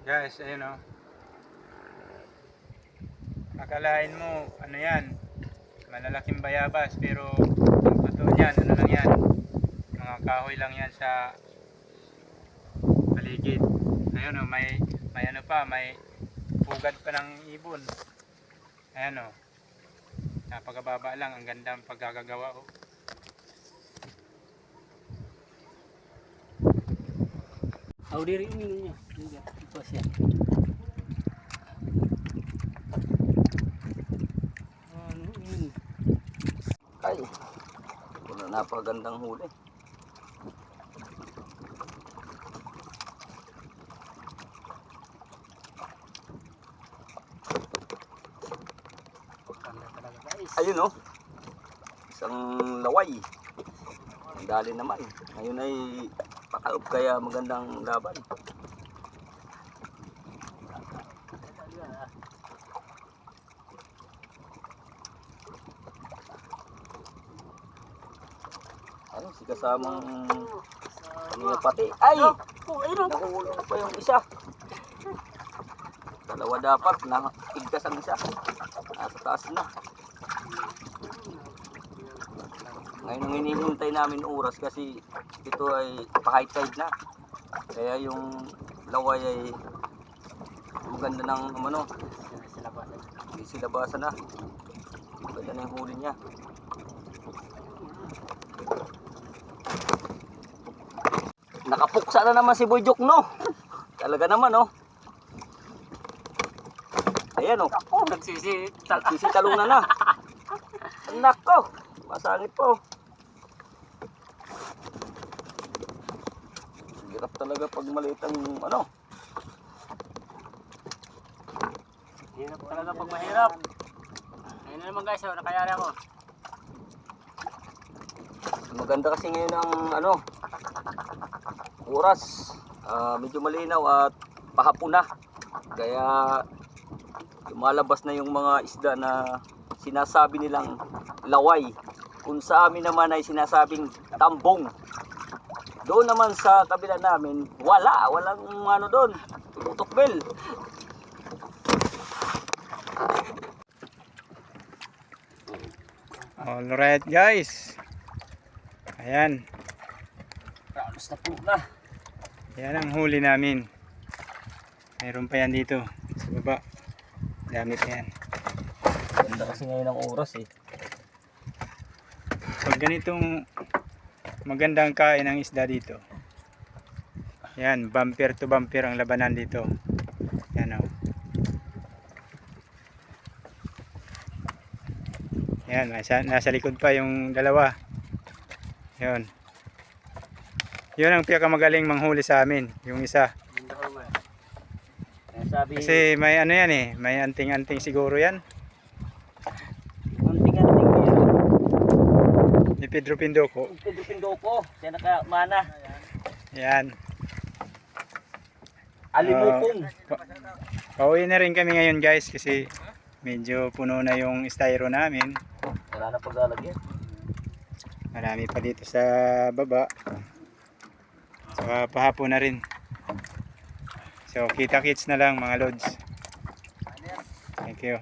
Guys, ayun o. Akalain mo, ano yan, malalaking bayabas, pero ang totoo niyan, ano lang yan, mga kahoy lang yan sa paligid. Ayun o, may ano pa, may pugad pa ng ibon. Ayan o, napakababa lang, ang ganda ang pagkakagawa o. Ako diri uminom niya. Ito siya. Ano yun? Ay, wala, napakagandang huli. Ganda talaga guys. Ayun oh, isang laway. Ang dali naman. Ngayon ay pakaob kaya magandang laban. Ano, si kasamang pati. Ay! Nahulog pa yung isa. Dalawa dapat, naigtas ang isa. Nasa taas na. Ngayon ang hinihintay namin oras kasi ito ay pa-high tide na. Kaya yung laway ay maganda ng ano, hindi silabasa na. Maganda na yung huli niya. Nakapuksa na naman si Boy Jok, no? Talaga naman, no? Ayan, no? Nagsisitalong na. Anak ko, masangit po. Hirap talaga pag maliit ang ano. Hirap talaga pag mahirap. Ayun na naman guys, nakayari ako. Maganda kasi ngayon ang ano, oras. Medyo malinaw at pahapon na. Kaya lumalabas na yung mga isda na sinasabi nilang laway. Kung sa amin naman ay sinasabing tambong. Doon naman sa kabila namin, walang ano doon, tutukbel. Alright guys. Ayan. Ralos na po na. Yan ang huli namin. Mayroon pa yan dito sa baba. Dami pa yan. Ganda kasi ngayon ang oras eh. Pag ganitong magandang kain ng isda dito, yan, bumper to bumper ang labanan dito. Yan o. Yan, nasa likod pa yung dalawa. Yun. Yun ang pinakamagaling manghuli sa amin, yung isa. Kasi may ano yan eh, may anting-anting siguro yan. Anting-anting yan. Ni Pedro Pindoco. Pedro Pindoco, siya nakamana. Yan. Alimupong. Pauwi na rin kami ngayon guys kasi medyo puno na yung styro namin. Wala na paglalagyan. Marami pa dito sa baba. So pahapon na rin. So kita-kits na lang mga lods. Thank you.